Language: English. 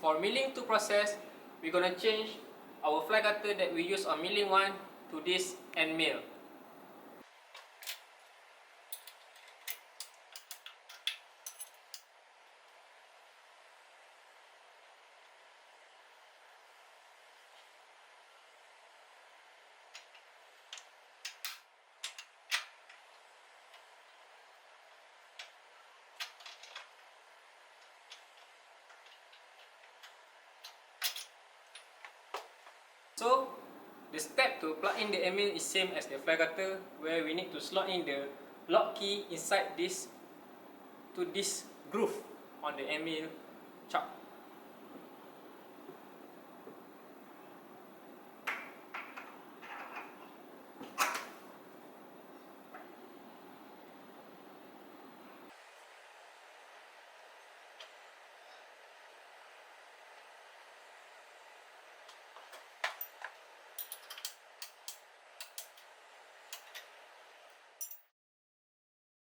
for milling 2 process, we're gonna change our fly cutter that we use on milling 1 to this end mill. So the step to plug in the end mill is same as the fly cutter, where we need to slot in the lock key inside this to this groove on the end mill chuck.